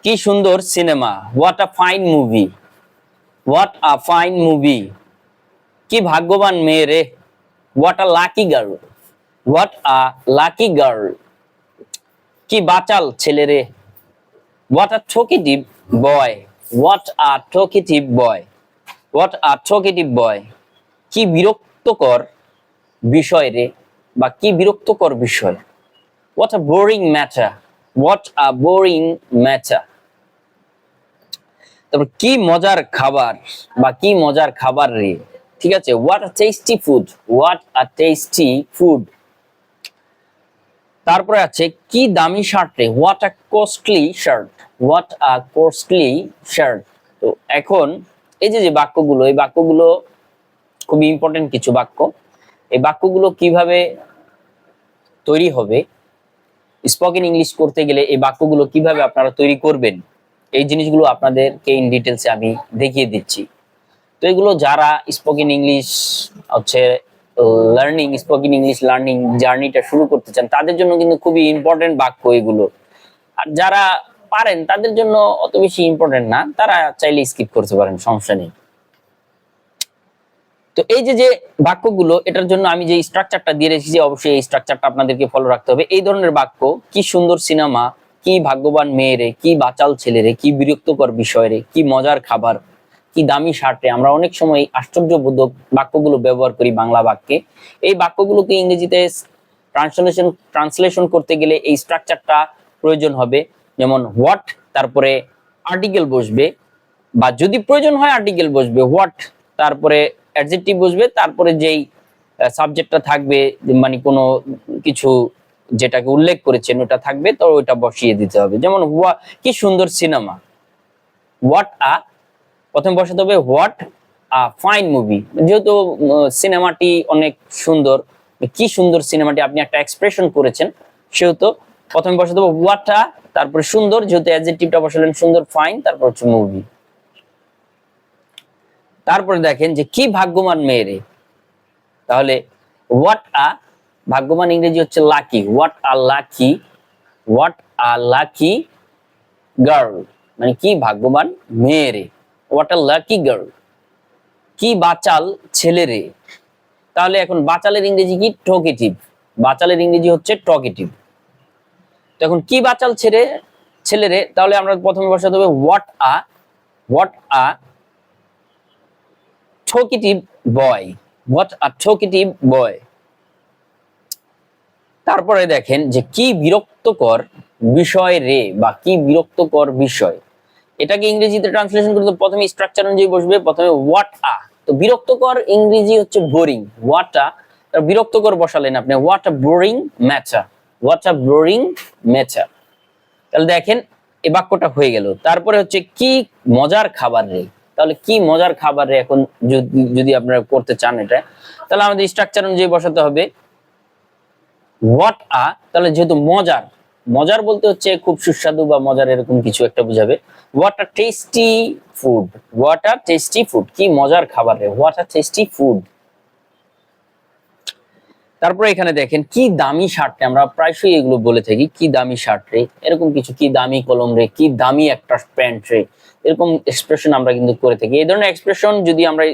কি সুন্দর সিনেমা, what a fine movie, what a fine movie. কি ভাগ্যবান মেয়ে রে, what a lucky girl, what a lucky girl. কি বাচাল ছেলে রে, what a talkative boy, what a talkative boy, what a talkative boy. কি বিরক্তকর বিষয় রে, বা কি বিরক্তকর বিষয়। What a boring matter, what a boring matter. তারপর কি মজার খাবার, বা কি মজার খাবার রে, ঠিক আছে। What a tasty food, what a tasty food. তারপরে আছে কি দামি শার্ট রে, what a costly shirt, what a costly shirt. তো এখন এই যে যে বাক্যগুলো, এই বাক্যগুলো খুবই ইম্পর্টেন্ট কিছু বাক্য। এই বাক্যগুলো কিভাবে তৈরি হবে, স্পোকেন ইংলিশ করতে গেলে এই বাক্যগুলো কিভাবে আপনারা তৈরি করবেন, এই জিনিসগুলো আপনাদেরকে ইন ডিটেলসে আমি দেখিয়ে দিচ্ছি। তো এগুলো যারা স্পোকেন ইংলিশ হচ্ছে লার্নিং, স্পোকেন ইংলিশ লার্নিং জার্নিটা শুরু করতে চান, তাদের জন্য কিন্তু খুবই ইম্পর্টেন্ট বাক্য এগুলো। আর যারা পারেন তাদের জন্য অত বেশি ইম্পর্টেন্ট না, তারা চাইলে স্কিপ করতে পারেন, সমস্যা নেই। তো এই যে যে বাক্যগুলো, এটার জন্য আমি যে স্ট্রাকচারটা দিয়ে রেখেছি, অবশ্যই এই স্ট্রাকচারটা আপনাদেরকে ফলো রাখতে হবে। এই ধরনের বাক্য, কি সুন্দর সিনেমা, কি ভাগ্যবান মেয়ে রে, কি বাচাল ছেলে রে, কি বিরক্তকর বিষয় রে, কি মজার খাবার, কি দামি শার্ট রে। আমরা অনেক সময় আশ্চর্যবোধক বাক্যগুলো ব্যবহার করি বাংলা বাক্যে। এই বাক্যগুলোকে ইংরেজিতে ট্রান্সলেশন করতে গেলে এই স্ট্রাকচারটা প্রয়োজন হবে। যেমন হোয়াট, তারপরে আর্টিকেল বসবে, বা যদি প্রয়োজন হয় আর্টিকেল বসবে, হোয়াট, তারপরে অ্যাডজেক্টিভ বসবে, তারপরে যেই সাবজেক্টটা থাকবে, মানে কোনো কিছু যেটাকে উল্লেখ করেছেন ওটা থাকবে, তো ওটা বসিয়ে দিতে হবে। যেমন কি সুন্দর সিনেমা, হোয়াট আ, প্রথমে বসাতে হবে হোয়াট আ ফাইন মুভি। যেহেতু সিনেমাটি অনেক সুন্দর, কি সুন্দর সিনেমাটি আপনি একটা এক্সপ্রেশন করেছেন, সেহেতু প্রথমে বসাতে হবে হোয়াট আ, তারপরে সুন্দর, যেহেতু অ্যাডজেক্টিভটা বসালেন সুন্দর, ফাইন, তারপর হচ্ছে মুভি। তারপরে দেখেন যে কি ভাগ্যবান মেয়ে রে, তাহলে হোয়াট আ, ভাগ্যবান ইংরেজি হচ্ছে lucky, what a lucky, what a lucky girl, মানে কি ভাগ্যবান মেয়ে রে, হোয়াট আ লাকি গার্ল। কি বাচাল ছেলে রে, তাহলে এখন বাচালের ইংরেজি কি, টকেটিভ, বাচালের ইংরেজি হচ্ছে টকেটিভ। তো এখন কি বাচাল ছেলে রে, তাহলে আমরা প্রথমে বসাতে হবে what a talkative boy, what a talkative boy। তারপরে দেখেন যে কি বিরক্তকর বিষয় রে, বা কি বিরক্তকর বিষয়। এটাকে ইংরেজিতে ট্রান্সলেশন করতে প্রথমে স্ট্রাকচার অনুযায়ী বসবে, প্রথমে হোয়াট আ। তো বিরক্তকর ইংরেজি হচ্ছে বোরিং, হোয়াট আ, বিরক্তকর বসালেন আপনি what a boring matter, what a boring matter. তাহলে দেখেন এই বাক্যটা হয়ে গেল। তারপরে হচ্ছে কি মজার খাবার রে, তাহলে কি মজার খাবার রে, এখন যদি আপনারা করতে চান এটা, তাহলে আমাদের স্ট্রাকচার অনুযায়ী বসাতে হবে হোয়াট আ, তাহলে যেহেতু মজার, মজার বলতে হচ্ছে খুব সুস্বাদু বা মজার এরকম কিছু একটা বোঝাবে। What a tasty food, what a tasty food, কি মজার খাবার রে, হোয়াট আ টেস্টি ফুড। তারপরে এখানে দেখেন কি দামি শার্ট রে, আমরা প্রায়শই এগুলো বলে থাকি, কি দামি শার্ট রে, এরকম কিছু, কি দামি কলম রে, কি দামি একটা প্যান্ট রে, এরকম এক্সপ্রেশন আমরা কিন্তু করে থাকি। এই ধরনের এক্সপ্রেশন যদি আমরা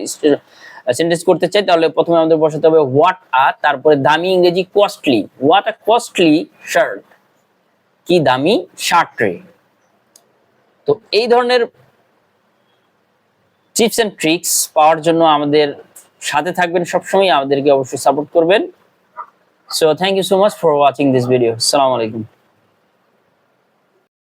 সেন্টেন্স করতে চাই, তাহলে প্রথমে আমাদের বসাতে হবে হোয়াট আ, তারপরে দামি ইংরেজি costly, what a costly shirt, কি দামি শার্ট রে। তো এই ধরনের টিপস এন্ড ট্রিক্স পাওয়ার জন্য আমাদের সাথে থাকবেন সবসময়, আমাদেরকে অবশ্যই সাপোর্ট করবেন। So thank you so much for watching this video. Assalamu alaikum.